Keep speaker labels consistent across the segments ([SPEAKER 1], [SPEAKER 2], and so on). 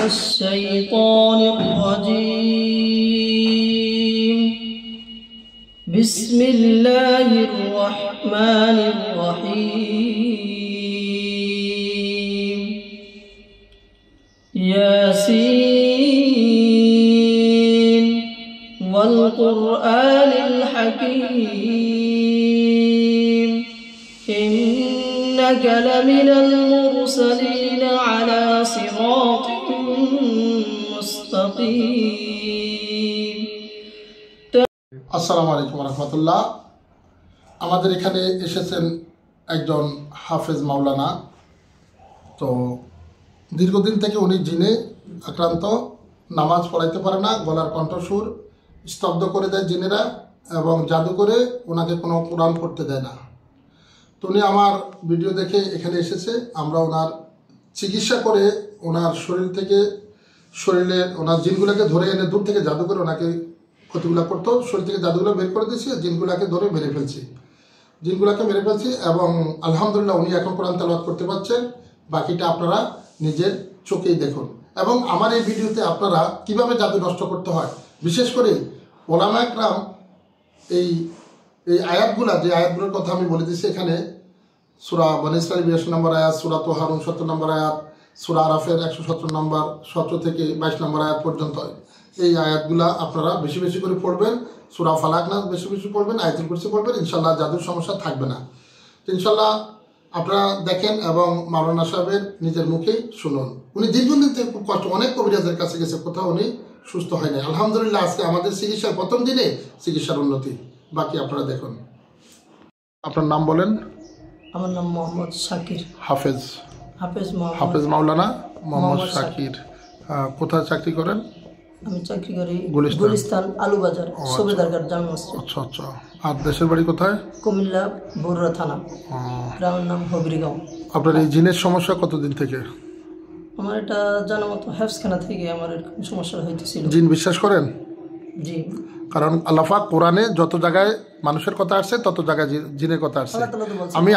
[SPEAKER 1] الشيطان الرجيم بسم الله الرحمن الرحيم ياسين والقرآن الحكيم إنك لمن المرسلين على صراط مستقيم.
[SPEAKER 2] আসসালামু আলাইকুম রহমতুল্লাহ। আমাদের এখানে এসেছেন একজন হাফেজ মাওলানা। তো দীর্ঘদিন থেকে উনি জিনে আক্রান্ত, নামাজ পড়াইতে পারে না, গলার কণ্ঠস্বর স্তব্ধ করে দেয় জিনেরা এবং জাদু করে ওনাকে কোনো কোরআন পড়তে দেয় না। তো উনি আমার ভিডিও দেখে এখানে এসেছে। আমরা ওনার চিকিৎসা করে ওনার শরীরে ওনার জিনগুলোকে ধরে এনে দূর থেকে জাদু করে ওনাকে ক্ষতিগুলো করতো, শরীর থেকে জাদুগুলো বের করে দিয়েছি, জিনগুলোকে ধরে মেরে ফেলছি এবং আলহামদুলিল্লাহ উনি এখন কোরআন তেলাওয়াত করতে পারছেন। বাকিটা আপনারা নিজের চোখেই দেখুন। এবং আমার এই ভিডিওতে আপনারা কিভাবে জাদু নষ্ট করতে হয়, বিশেষ করে ওলামা একরাম এই আয়াতগুলা, যে আয়াতগুলোর কথা আমি বলে দিচ্ছি এখানে, সূরা বনী ইসরাঈল 82 নম্বর আয়াত, সূরা তোহারুন 70 নম্বর আয়াত, সূরা আরাফের 117 নম্বর 17 থেকে 22 নম্বর আয়াত পর্যন্ত এই আয়াতগুলা আপনারা বেশি বেশি করে পড়বেন। সূরা ফালাক নাস বেশি বেশি পড়বেন, আয়াতুল কুরসি পড়বেন, ইনশাআল্লাহ জাদুর সমস্যা থাকবে না। ইনশাআল্লাহ আপনারা দেখেন এবং মাওলানা সাহেবের নিজের মুখেই শুনুন। উনি দীর্ঘদিন থেকে খুব কষ্ট, অনেক কবিরাজের কাছে গেছে, কোথাও উনি সুস্থ হয় না। আলহামদুলিল্লাহ আজকে আমাদের চিকিৎসার প্রথম দিনে চিকিৎসার উন্নতি। বাকি আপনারা দেখুন। আপনার নাম বলেন।
[SPEAKER 1] আমার নাম মোহাম্মদ শাকির।
[SPEAKER 2] হাফেজ মাওলানা মোহাম্মদ শাকির। কোথায় চাকরি করেন?
[SPEAKER 1] আমি চাকরি করি গুলিস্তান আলুবাজার সুবেদারঘাট জামে মসজিদ।
[SPEAKER 2] আচ্ছা আচ্ছা। আর দেশের বাড়ি কোথায়?
[SPEAKER 1] কুমিল্লা বরুড়া থানা, গ্রামের নাম হবিরগাঁও।
[SPEAKER 2] আপনার এই জিনের সমস্যা কতদিন থেকে?
[SPEAKER 1] আমার এটা জানা মতো হেফসখানা থেকে আমার এরকম সমস্যা হইতেছিল।
[SPEAKER 2] জিন বিশ্বাস করেন?
[SPEAKER 1] জি। কারণ
[SPEAKER 2] আল্লাহ পাক কোরআনে যত জায়গায় মানুষের কথা আসছে তত জায়গায় জিনের কথা আসছে। আমি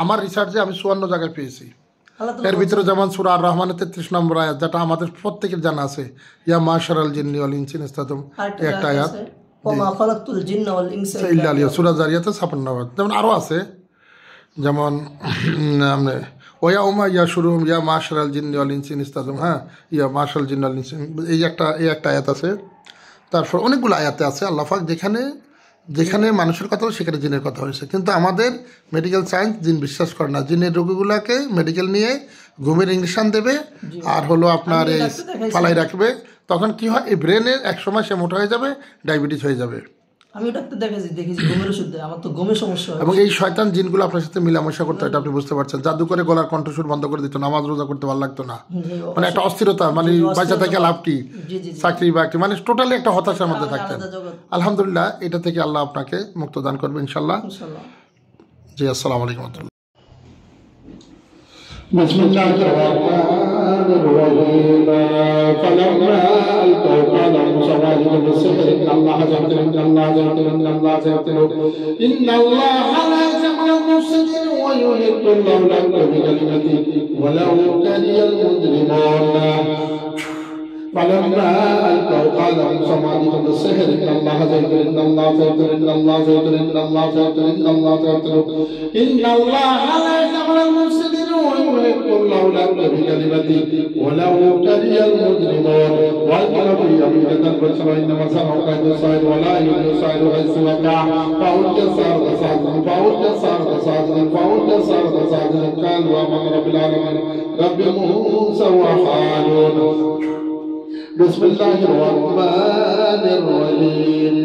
[SPEAKER 2] আমার রিসার্চে আমি 54 জায়গায় পেয়েছি। এর ভিতরে যেমন সূরা আর রহমানের 33 নম্বর আয়াত, যেটা আমাদের প্রত্যেকের জানা আছে, ইয়া মাশারাল জিন্নি ওয়াল ইনসি ইস্তাতুম, একটা আয়াত,
[SPEAKER 1] ওমা খালাকতুল জিন্না ওয়াল ইনসা
[SPEAKER 2] ইল্লা লিয়া, সূরা জারিয়াতে 56 নম্বর। যেমন আরো আছে, যেমন ওয়া উমা ইয়া শুরুহুম ইয়া মাশারাল জিন্নি ওয়াল ইনসি ইস্তাতুম, হ্যাঁ, ইয়া মাশারাল জিন্নি ওয়াল ইনসি, এই একটা আয়াত আছে। তারপর অনেকগুলো আয়াতে আছে আল্লাহ পাক যেখানে মানুষের কথা সেখানে জিনের কথা হয়েছে। কিন্তু আমাদের মেডিকেল সায়েন্স জিন বিশ্বাস করে না। জিনের রোগীগুলাকে মেডিকেল নিয়ে ঘুমের ইঞ্জেকশন দেবে আর হলো আপনার এই ফালাই রাখবে। তখন কি হয়, এই ব্রেনের এক সময় সে মোটা হয়ে যাবে, ডায়াবেটিস হয়ে যাবে।
[SPEAKER 1] আমি ডাক্তার দেখেছি ঘুমের ওষুধ দেয়, আমার তো ঘুমের সমস্যা হয়।
[SPEAKER 2] এবং এই শয়তান জিনগুলো আপনার সাথে মিলামেশা করতে, এটা আপনি বুঝতে পারছেন। জাদু করে গলার কণ্ঠস্বর বন্ধ করে দিত, নামাজ রোজা করতে ভালো লাগতো না, মানে একটা অস্থিরতা, মানে বাচ্চা থেকে লাভ কি, চাকরি বাকরি, মানে টোটালি একটা হতাশার মধ্যে থাকতেন। আলহামদুলিল্লাহ এটা থেকে আল্লাহ আপনাকে মুক্ত দান করবে ইনশাল্লাহ। জি, আসসালামু আলাইকুম। বিসমিল্লাহির রহমানির রহিম। ফালাম্মা আলকাউ ক্বালা মুসা ওয়াজিদুন বিসিহরি ইন্নাল্লাহা যাতিরু ইন্নাল্লাহা লা ইয়াজমা'ul মুফসিদিন ওয়া yuhiqqullahu বিকালিমাতিহি ওয়ালাউ কারিহাল মুজরিমুন। فلما ألقوا قال موسى وعدهم بالسحر إن الله سيطر إن الله سيطر إن الله سيطر إن الله سيطر إن الله سيطر إن الله لا يجمع المفسدين ويحق الله الأرض بكلمته ولو كره المجرمون وألقوا في يمينة البشر إنما سمعوا كيد الساحر ولا يفلح الساحر حيث وقع فألقي السحرة ساجدا قالوا آمنا برب العالمين رب موسى وهارون. بسم الله الرحمن الرحيم.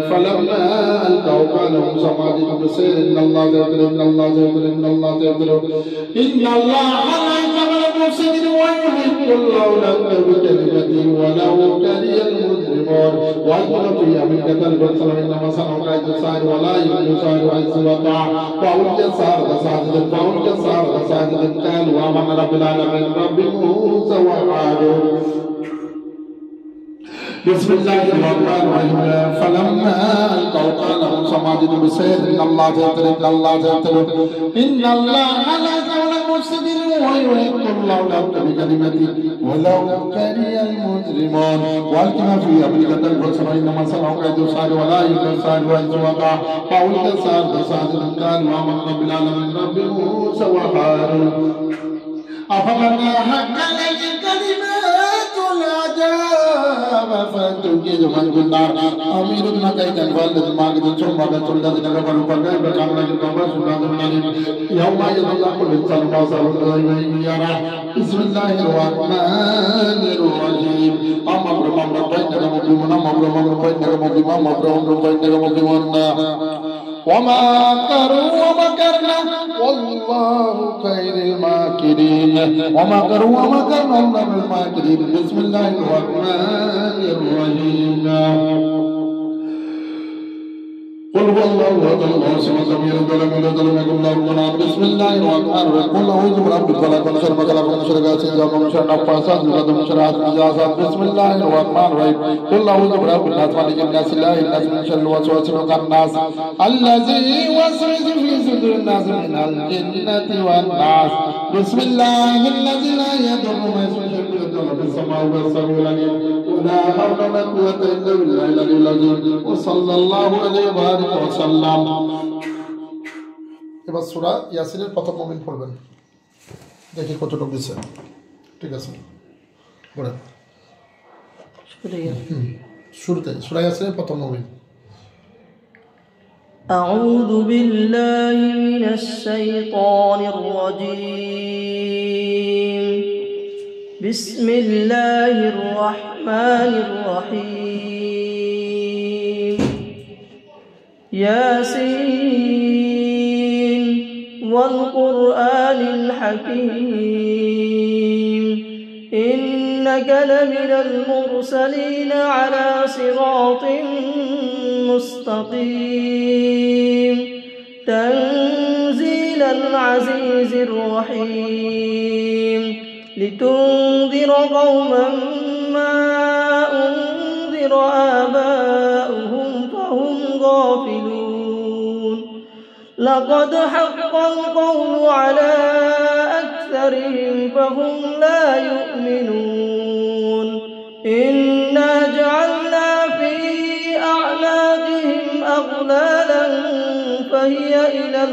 [SPEAKER 2] فلما ألقوا قال موسى وعدهم بالسحر إن الله سيطر إن الله سيطر إن الله سيطر إن الله لا يجمع المفسدين ويحق الله الأرض بكلمته ولو كره المجرمون. وألقوا في يمينة البشر إنما صنعوا كيد الساحر ولا يفلح الساحر حيث وقع فألقي السحرة ساجدا قالوا آمنا برب العالمين رب موسى وهارون.
[SPEAKER 3] বিসমিল্লাহির রহমানির রহিম ফালাম্মা আলকাউ ক্বালা মুসা মা বিসাইর ইন্নাল্লাহা ইয়াতরি ইন্নাল্লাহা লা ইয়াহদিল মুফসিদিন ওয়া yuhibbullahu বিকালিমাতি ওয়ালাউ কারিহাল মুজরিমুন ওয়ালকিনা ফি আবলিকাতাল বসরা ইন্নামা সালাউ কাইদু সারি ওয়া লা ইউসারি ওয়া ইজওয়াকা ফাউল সাদ সাদিন কান ওয়া মান রাব্বিল আলামিন রাব্বি মুসা ওয়া হারুন أفمن حق عليه كلمات العذاب فتنجد من بالنار أمير كيدا والذ ماجد ثم قتل الذين كفروا فكيف كان لكم رسول الله يوم يضل كل إنسان ما سعى يرى بسم الله الرحمن الرحيم أمر بينك مظلوم أمر بينك مظلوم وما كروا ومكرنا والله خير الماكرين ومكروا ومكرنا الله بالماكرين بسم الله الرحمن الرحيم قل هو الله احد الله الصمد لم يلد ولم يولد ولم يكن له كفوا احد بسم الله الرحمن الرحيم قل اعوذ برب الفلق من شر ما خلق ومن شر غاسق اذا وقب ومن شر النفاثات في العقد ومن شر حاسد اذا حسد بسم الله الرحمن الرحيم قل اعوذ برب الناس مالك الناس اله الناس من شر الوسواس الخناس الذي يوسوس في صدور الناس من الجنة والناس بسم الله الذي لا يضر مع اسمه في السماء والسماء العليم ولا حول ولا قوة الا بالله العلي العظيم وصلى الله عليه وآله وسلم
[SPEAKER 2] এবার সূরা ইয়াসিনের প্রথম মুমিন পড়বেন, দেখি কতটুকু দিচ্ছে। ঠিক আছে, পড়েন শুরুতে সূরা ইয়াসিনের প্রথম মুমিন।
[SPEAKER 1] أعوذ بالله من الشيطان الرجيم بسم الله الرحمن الرحيم ياسين والقرآن الحكيم إنك لمن المرسلين على صراط مستقيم تنزيل العزيز الرحيم لتنذر قوما ما أنذر آباؤهم فهم غافلون لقد حق القول على أكثرهم فهم لا يؤمنون إنا جعلنا في أعناقهم أغلالا فهي إلى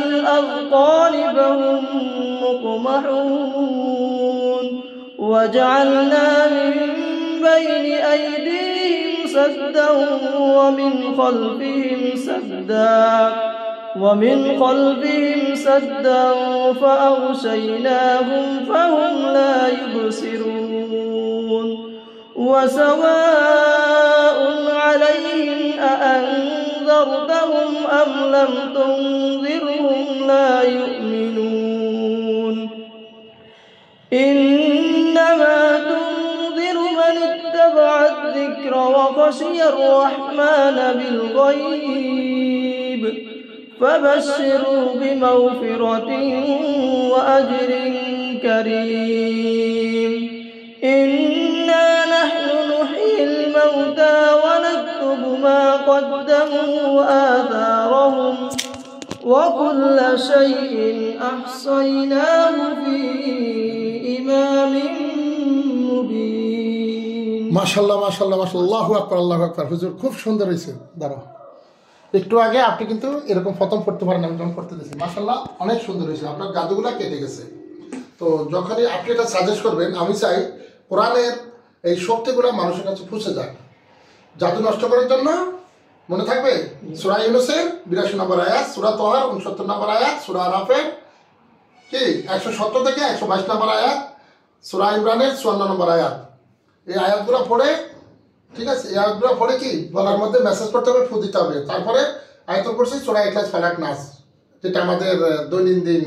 [SPEAKER 1] الأذقان فهم مقمحون وجعلنا من بين أيديهم سدا ومن خلفهم سدا فأغشيناهم فهم لا يبصرون وسواء عليهم أأنذرتهم أم لم تنذرهم لا يؤمنون إنما تنذر من اتبع الذكر وخشي الرحمن بالغيب فبشروا بمغفرة وأجر كريم إنا نحن نحيي الموتى ونكتب ما قدموا وآثارهم وكل شيء أحصيناه في إمام مبين
[SPEAKER 2] মাশাআল্লাহ মাশাআল্লাহ মাশাআল্লাহ, আল্লাহু আকবার আল্লাহু আকবার। হুজুর খুব সুন্দর হয়েছে। দাঁড়াও, একটু আগে আপনি কিন্তু এরকম প্রথম পড়তে পারেন, আমি যখন পড়তে দিয়েছি মাশাআল্লাহ অনেক সুন্দর হয়েছে, আপনার জাদুগুলা কেটে গেছে। তো যখনই আপনি এটা সাজেস্ট করবেন, আমি চাই কোরআনের এই শক্তিগুলো মানুষের কাছে পৌঁছে যাক, জাদু নষ্ট করার জন্য। মনে থাকবে সূরা ইউনূসের 82 নম্বর আয়াত, সূরা তাহার 69 নম্বর আয়াত, সূরা আরাফের কি 117 থেকে 122 নম্বর আয়াত, সূরা ইমরানের 54 নম্বর আয়াত। এই আয়াতগুলো পড়ে, ঠিক আছে, এই আয়াতগুলো পড়ে কি বলার মধ্যে মেসেজ করতে হবে, ফু দিতে হবে। তারপরে আয়াতুল কুরসি, সূরা ইখলাস, ফালাক, নাস, যেটা আমাদের দৈনন্দিন,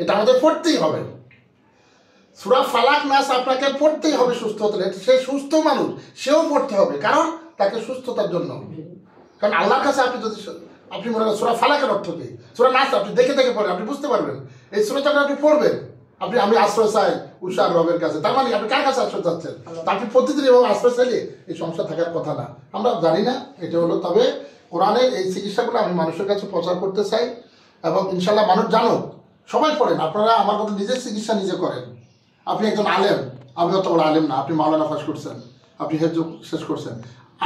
[SPEAKER 2] এটা আমাদের পড়তেই হবে। সূরা ফালাক, নাস আপনাকে পড়তেই হবে সুস্থ হতে। সে সুস্থ মানুষ, সেও পড়তে হবে, কারণ তাকে সুস্থতার জন্য। কারণ আল্লাহর কাছে আপনি যদি আপনি মনে করেন সূরা ফালাকের অর্থ কি, সূরা নাস আপনি দেখে দেখে পড়েন, আপনি বুঝতে পারবেন। এই সূরা যখন আপনি পড়বেন, আমি আশ্রয় চাই উষার রবের কাছে, তার মানে আপনি কার কাছে আশ্রয় চাচ্ছেন? তা আপনি প্রতিদিন এভাবে আশ্রয় চাইলে এই সংসার থাকার কথা না। আমরা জানি না এটা হলো, তবে কোরআনের এই চিকিৎসাগুলো আমি মানুষের কাছে প্রচার করতে চাই এবং ইনশাল্লাহ মানুষ জানুক। সবাই পড়েন, আপনারা আমার মতো নিজের চিকিৎসা নিজে করেন। আপনি একজন আলেম, আমি অত বড় আলেম না, আপনি মাওলানা পাস করছেন, আপনি হেফজ শেষ করছেন,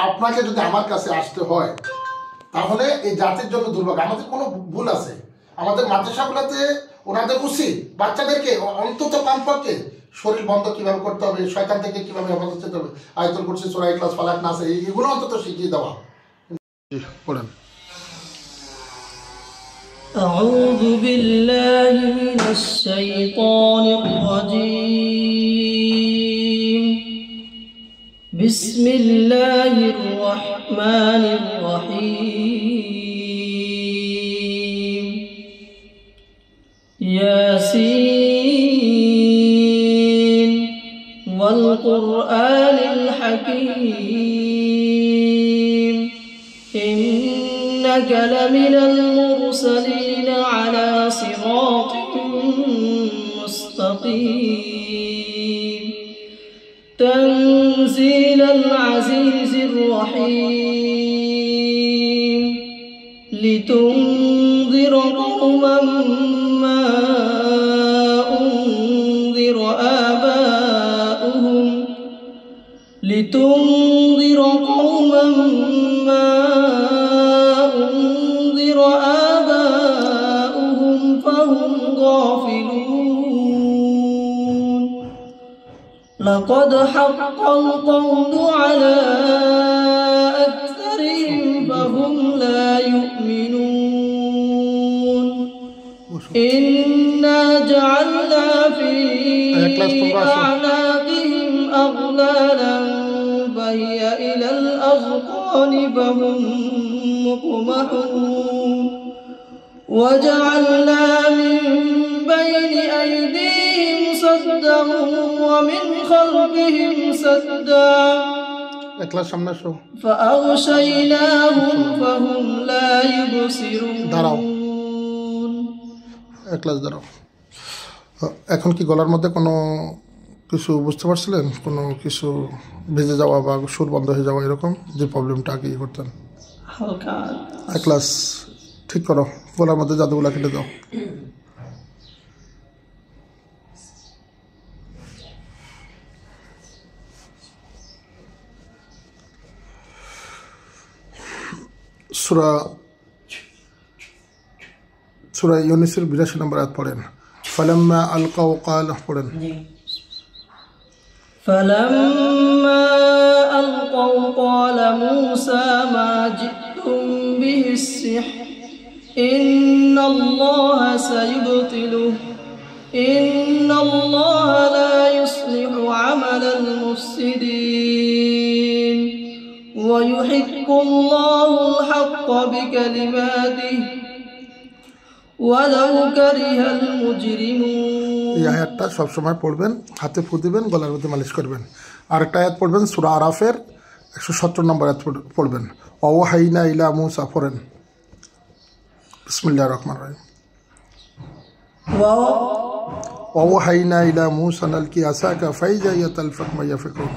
[SPEAKER 2] আপনাকে যদি আমার কাছে আসতে হয় তাহলে এই জাতির জন্য দুর্ভাগ্য। আমাদের কোনো ভুল আছে, আমাদের মাদ্রাসাগুলোতে ওনাদের উচিত বাচ্চাদেরকে অন্তত কমপক্ষে শরীর বন্ধ কিভাবে করতে হবে, শয়তান থেকে কিভাবে হেফাজত করতে হবে, আয়াতুল কুরসি, সূরা ইখলাস, ফালাক, নাস, এগুলো অন্তত শিখিয়ে দেওয়া। বলেন।
[SPEAKER 1] أعوذ بالله من الشيطان الرجيم. بسم الله الرحمن الرحيم. ياسين والقرآن الحكيم إنك لمن المرسلين على صراط مستقيم. تنزيل العزيز الرحيم. لتنذر قوما ما أنذر آباؤهم لتنذر قوما ما أنذر آباؤهم فهم غافلون. لقد حق القول على أكثرهم فهم لا يؤمنون. إنا جعلنا في أعناقهم أغلالا فهي إلى الأذقان فهم مقمحون. وجعلنا من بين أيديهم سدا ومن خلفهم سدا فأغشيناهم فهم لا يبصرون.
[SPEAKER 2] এখন কি গলার মধ্যে কোনো কিছু বুঝতে পারছিলেন? কোনো কিছু ভেজে যাওয়া বা সুর বন্ধ হয়ে যাওয়া, এরকম যে প্রবলেমটা আগে করতেন?
[SPEAKER 1] হালকা
[SPEAKER 2] ক্লাস ঠিক করো, গলার মধ্যে জাদুগুলা কেটে দাও। সূরা ইউনূসের ৮২ নম্বর আয়াত পড়েন। ফালাম্মা আলকাউ ক্বাল, পড়েন।
[SPEAKER 1] فلما ألقوا قال موسى ما جئتم به السحر إن الله سيبطله إن الله لا يصلح عمل المفسدين ويحق الله الحق بكلماته ولو كره المجرمون.
[SPEAKER 2] এই আয়াতটা সবসময় পড়বেন, হাতে ফু দিবেন, গলার মধ্যে মালিশ করবেন। আরেকটা আয়াত পড়বেন সূরা আরাফের ১৭০ নম্বর আয়াত পড়বেন। ওয়াহাইনা ইলা মূসা, পড়েন। বিসমিল্লাহির রহমানির রহিম। ওয়াহাইনা ইলা মূসা আলকি আসাকা ফাইজা ইয়াতালফাক মা ইয়াফিকুন।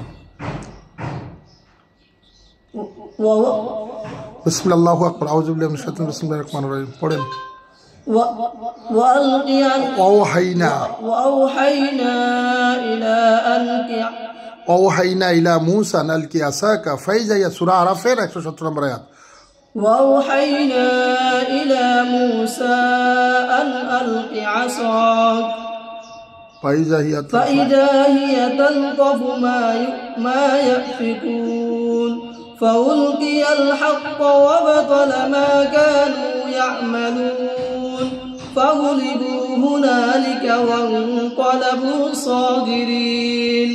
[SPEAKER 2] বিসমিল্লাহু আকবার। আউযু বিল্লাহি মিনাশ শাইতানির রাজিম। বিসমিল্লাহির রহমানির রহিম, পড়েন। وأوحينا إلى موسى أن ألقي عصاك فإذا هي سورة আরাফের ১৭০ নম্বর আয়াত।
[SPEAKER 1] وأوحينا إلى موسى أن ألق عصاك فإذا هي تلقف ما يأفكون فألقي الحق وبطل ما كانوا يعملون فغلبوا هنالك وانقلبوا صاغرين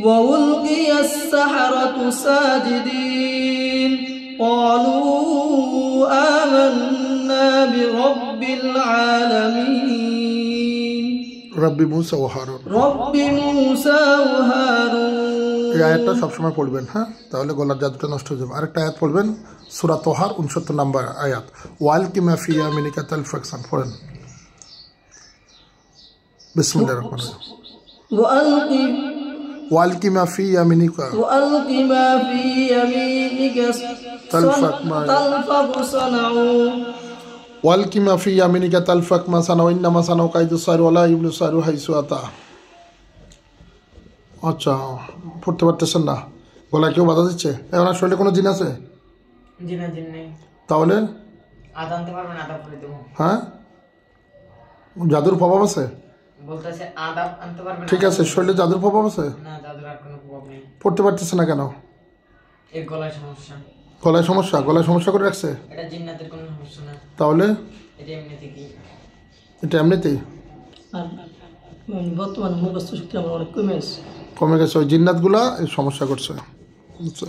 [SPEAKER 1] وألقي السحرة ساجدين قالوا آمنا برب العالمين.
[SPEAKER 2] رب موسى وهارون.
[SPEAKER 1] رب موسى وهارون.
[SPEAKER 2] এই আয়াতটা সবসময় পড়বেন, হ্যাঁ, তাহলে গলার জাদুটা নষ্ট হয়ে যাবে। আরেকটা আয়াত পড়বেন সূরা তোহার ৬৯ নম্বর আয়াত। ওয়ালকি মা ফি ইয়ামিনিকা তালফাক, পড়েন। বিসমিল্লাহির রহমানির রহিম।
[SPEAKER 1] وألق
[SPEAKER 2] ওয়ালকি মা ফি ইয়ামিনিকা
[SPEAKER 1] وألق ما في يمينك
[SPEAKER 2] تلفق ما
[SPEAKER 1] تلفق صنعوا
[SPEAKER 2] ওয়ালকি মা ফি ইয়ামিনিকা তালফাক মা সানাউ ইন্নামা সানাউ কাইদু সাইর ওয়ালা ইবলু সাইরু হাইসু আতা। আচ্ছা, পড়তে পারতেছেন না, গলায় কেউ বাধা দিচ্ছে? এখন শরীরে কোনো জিন আছে?
[SPEAKER 4] জিন নেই।
[SPEAKER 2] তাহলে
[SPEAKER 4] আদা আনতে পারবেন, আদা করে দেবো।
[SPEAKER 2] হ্যাঁ, জাদুর প্রভাব আছে?
[SPEAKER 4] বলতেছে আদা আনতে পারবেন।
[SPEAKER 2] ঠিক আছে, শরীরে জাদুর প্রভাব আছে?
[SPEAKER 4] না, জাদুর আর কোনো প্রভাব নেই।
[SPEAKER 2] পড়তে পারতেছে না কেন?
[SPEAKER 4] এর গলায় সমস্যা।
[SPEAKER 2] গলায় সমস্যা? গলায় সমস্যা করে রাখছে?
[SPEAKER 4] এটা জিন্নাতের কোনো সমস্যা না,
[SPEAKER 2] তাহলে
[SPEAKER 4] এটা এমনি থেকেই।
[SPEAKER 2] এটা এমনিতেই
[SPEAKER 1] আর বর্তমানে মুখস্থ শক্তি আমার অনেক কমে গেছে।
[SPEAKER 2] কমে গেছে, ওই জিন্নাতগুলা এই সমস্যা করছে। আচ্ছা,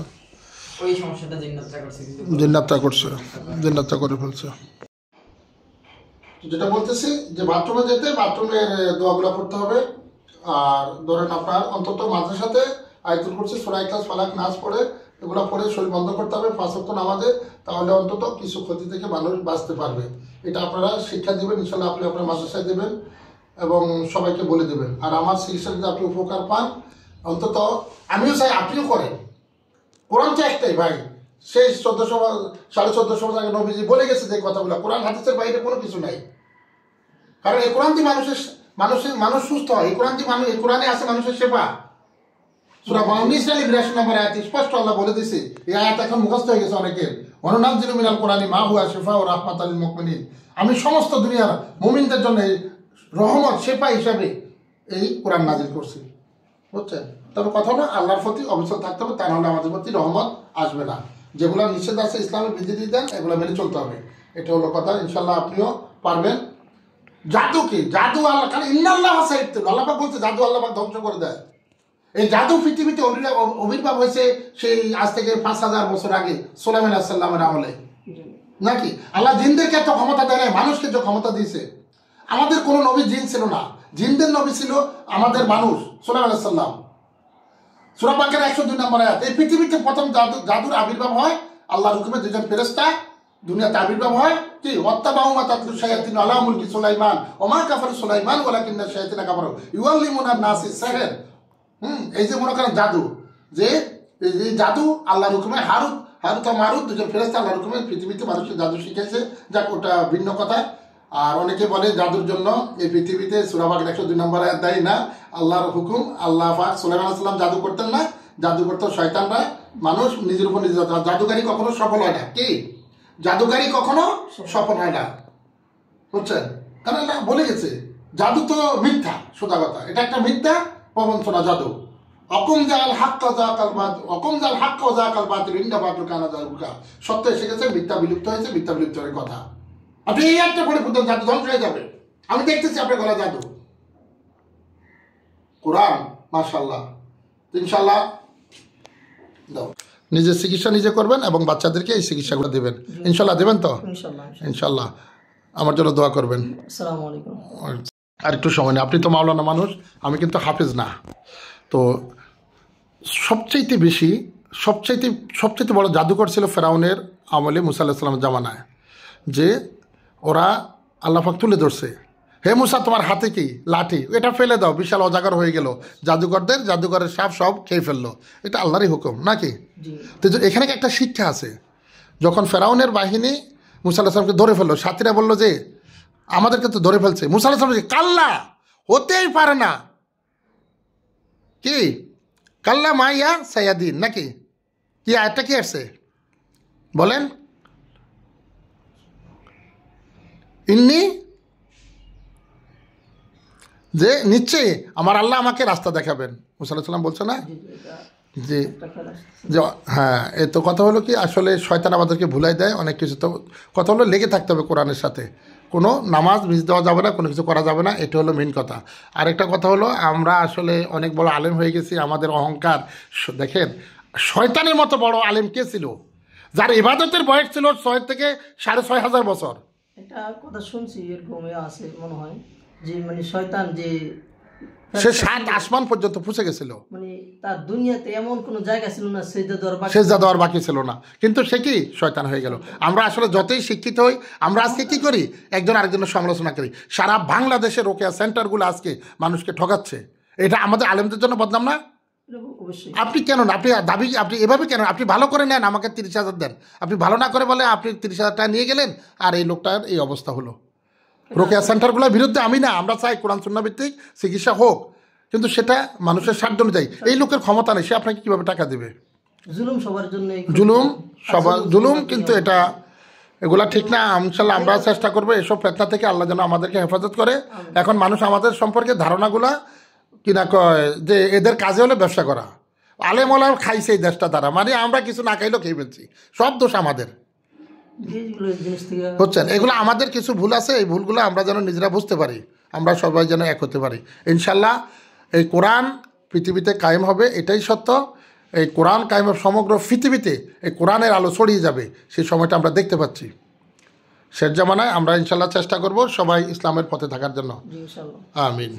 [SPEAKER 4] ওই সমস্যাটা জিন্নাতটা করছে, কিন্তু
[SPEAKER 2] জিন্নাতটা করছে, জিন্নাতটা করে ফেলছে। যেটা বলতেছি যে বাথরুমে যেতে বাথরুমের দোয়াগুলা পড়তে হবে। আর ধরেন আপনার অন্তত মাদ্রাসাতে আয়াতুল কুরসি, সূরা ইখলাস, ফালাক, নাস পড়ে এগুলো পড়ে শরীর বন্ধ করতে হবে 5 ওয়াক্ত নামাজে। তাহলে অন্তত কিছু ক্ষতি থেকে মানুষ বাঁচতে পারবে। এটা আপনারা শিক্ষা দিবেন ইনশাল্লাহ, আপনি আপনার মাদ্রাসায় দেবেন এবং সবাইকে বলে দেবেন। আর আমার চিকিৎসা যদি আপনি উপকার পান, অন্তত আমিও চাই আপনিও করেন। কোরআন তো একটাই ভাই, সেই 1400 বছর আগে নবীজি বলে গেছে যে কথাগুলো, কোরআন হাদিসের বাইরে কোনো কিছু নাই। কারণ এই কোরআন দিয়ে মানুষ সুস্থ হয়। এই কোরআনে আছে মানুষের সেবা। সূরা নিসা 82 নম্বর আয়াতে স্পষ্ট আল্লাহ বলে দিয়েছে। এই আয়াত এখন মুখস্থ হয়ে গেছে অনেকের। ওয়ানুনাজ্জিলু মিনাল কোরআনি মা হুয়া শিফাউ ওয়া রাহমাতাল লিল মুমিনিন। আমি সমস্ত দুনিয়ার মুমিনদের জন্য রহমত, শেফা হিসাবে এই কোরআন নাজিল করছি। বুঝছেন? তবে কথা হলো আল্লাহর প্রতি অবিচল থাকতে হবে, তা নাহলে আমাদের প্রতি রহমত আসবে না। যেগুলো নিষেধ আছে ইসলামের বিধি দেন, এগুলো মেনে চলতে হবে। এটা হলো কথা। ইনশাল্লাহ আপনিও পারবেন। জাদু কি? জাদু আল্লাহ, কারণ ইন্নাল্লাহ সাইয়্যিদুল, আল্লাহ পাক বলছে জাদু আল্লাহ পাক ধ্বংস করে দেয়। এই জাদু পৃথিবীতে আবির্ভাব হয়েছে সেই আজ থেকে 5000 বছর আগে সুলাইমান আলাইহিস সালামের আমলে, নাকি? আল্লাহ জিনদেরকে এত ক্ষমতা দেয় নাই, মানুষকে যে ক্ষমতা দিয়েছে। আমাদের কোনো নবী জিন ছিল না, জিনদের নবী ছিল আমাদের মানুষ, সুলাইমান আলাইহিস সালাম। সূরা বাকারা 102 নম্বর আয়াত। এই পৃথিবীতে প্রথম জাদুর আবির্ভাব হয় আল্লাহর হুকুমে, দুজন ফেরেশতা দুনিয়াতে আবির্ভাব হয়। কি? ওয়াত্তাবাউ মা তাতলু শায়াতিন আলা মুলকি সুলাইমান ওয়া মা কাফারা সুলাইমান ওয়ালাকিন্না শায়াতিনা কাফারু ইউআল্লিমুনা নাসিস সিহর। এই যে মনে করেন জাদু, যে এই জাদু আল্লাহর হুকুমে হারুত আর মারুত দুজন ফেরেশতা আল্লাহর হুকুমে পৃথিবীতে মানুষকে জাদু শিখেছে। যাক, ওটা ভিন্ন কথা। আর অনেকে বলে জাদুর জন্য এই পৃথিবীতে সূরা বাকারা 102 নম্বর আয়াত দেয় না, আল্লাহর হুকুম। আল্লাহ পাক সুলাইমান আলাইহিস সালাম জাদু করতেন না, জাদু করতো শয়তানরা। মানুষ নিজের উপর নিজে, জাদুকারী কখনো সফল হয় না। কি? জাদুকারী কখনো সফল হয় না, বুঝছেন? কারণ আল্লাহ বলে গেছে জাদু তো মিথ্যা, সোজা কথা। এটা একটা মিথ্যা প্রবঞ্চনা, জাদু। অকুম জাল হাক্কা যাকাল বাতিল, অকুম জাল হাক্কা যাকাল বাতিল ইন্না বাতিল কানা যালুকা। সত্য এসে গেছে, মিথ্যা বিলুপ্ত হয়েছে, মিথ্যা বিলুপ্তের কথা। আপনি এই একটা পড়ে ফুটেন, জাদু ধ্বংস হয়ে যাবে। আমি দেখতেছি আপনার গলা জাদু। কোরআন মাশাআল্লাহ, ইনশাআল্লাহ দাও। নিজের চিকিৎসা নিজে করবেন এবং বাচ্চাদেরকে এই চিকিৎসাগুলো দেবেন। ইনশাআল্লাহ দেবেন তো? ইনশাআল্লাহ আমার জন্য দোয়া করবেন।
[SPEAKER 1] আসসালামু আলাইকুম।
[SPEAKER 2] আর একটু সময় নেই, আপনি তো মাওলানা মানুষ, আমি কিন্তু হাফেজ না। তো সবচাইতে বড় জাদুকর ছিল ফেরাউনের আমলে, মুসা আলাইহিস সালামের জামানায়, যে ওরা আল্লাহ পাক তুলে ধরছে, হে মুসা তোমার হাতে কি? লাঠি, এটা ফেলে দাও। বিশাল অজাগর হয়ে গেল, জাদুঘরের সাপ সব খেয়ে ফেললো। এটা আল্লাহরই হুকুম, নাকি? তো এখানে একটা শিক্ষা আছে। যখন ফেরাউনের বাহিনী মুসা আলাইহিস সালামকে ধরে ফেললো, সাথীরা বললো যে আমাদেরকে তো ধরে ফেলছে। মুসা আলাইহিস সালাম কাল্লা, হতেই পারে না। কি? কাল্লা মাইয়া সায়াদিন, নাকি? কি আয়াতটা কি আসছে বলেন? ইন্নি, যে নিশ্চয়ই আমার আল্লাহ আমাকে রাস্তা দেখাবেন। মুসা আলাইহিস সালাম বলছে না যে হ্যাঁ। এ তো কথা হলো কি, আসলে শয়তান আমাদেরকে ভুলাই দেয় অনেক কিছু। তো কথা হলো লেগে থাকতে হবে কোরআনের সাথে, কোনো নামাজ মিস দেওয়া যাবে না, কোনো কিছু করা যাবে না। এটা হলো মেন কথা। আরেকটা কথা হলো, আমরা আসলে অনেক বড় আলেম হয়ে গেছি, আমাদের অহংকার। দেখেন শয়তানের মতো বড় আলেম কে ছিল, যার ইবাদতের বয়স ছিল 6 থেকে 6500 বছর।
[SPEAKER 1] একটা কথা শুনছি, এরকম আছে মনে হয় যে মানে শয়তান যে
[SPEAKER 2] সে 7 আসমান পর্যন্ত পৌঁছে গেছিল,
[SPEAKER 1] মানে তার দুনিয়াতে এমন কোনো জায়গা ছিল না সেজদা দেওয়ার বাকি।
[SPEAKER 2] সেজদা দেওয়ার বাকি ছিল না, কিন্তু সে কি শয়তান হয়ে গেল। আমরা আসলে যতই শিক্ষিত হই, আমরা আজকে কি করি, একজন আরেকজনের সমালোচনা করি। সারা বাংলাদেশের রোকেয়া সেন্টারগুলো আজকে মানুষকে ঠকাচ্ছে, এটা আমাদের আলেমদের জন্য বদনাম না?
[SPEAKER 1] এটা অবশ্যই।
[SPEAKER 2] আপনি কেন না, আপনি এভাবে কেন, আপনি ভালো করে নেন, আমাকে 30,000 দেন, আপনি ভালো না করে বলে আপনি 30,000 টাকা নিয়ে গেলেন, আর এই লোকটার এই অবস্থা হলো। রোকেয়া সেন্টারগুলোর বিরুদ্ধে আমি না, আমরা চাই কোরআন সুন্নাহ ভিত্তিক চিকিৎসা হোক, কিন্তু সেটা মানুষের স্বার্থ অনুযায়ী। এই লোকের ক্ষমতা নেই, সে আপনাকে কীভাবে টাকা দেবে?
[SPEAKER 1] জুলুম সবার জন্য,
[SPEAKER 2] জুলুম কিন্তু এগুলা ঠিক না। ইনশাল্লাহ আমরা চেষ্টা করবো এসব ফেতনা থেকে আল্লাহ যেন আমাদেরকে হেফাজত করে। এখন মানুষ আমাদের সম্পর্কে ধারণাগুলা কিনা কয় যে এদের কাজে হলে ব্যবসা করা, আলেম ওলাম খাইছে এই দেশটা দ্বারা, মানে আমরা কিছু না খাইলেও খেয়ে ফেলছি, সব দোষ আমাদের। বুঝছেন, এগুলো আমাদের কিছু ভুল আছে, এই ভুলগুলো আমরা যেন নিজেরা বুঝতে পারি, আমরা সবাই যেন এক হতে পারি। ইনশাল্লাহ এই কোরআন পৃথিবীতে কায়েম হবে, এটাই সত্য। এই কোরআন কায়েম সমগ্র পৃথিবীতে এই কোরআনের আলো ছড়িয়ে যাবে, সেই সময়টা আমরা দেখতে পাচ্ছি। শেষ জামানায় আমরা ইনশাল্লাহ চেষ্টা করব সবাই ইসলামের পথে থাকার জন্য। আমিন।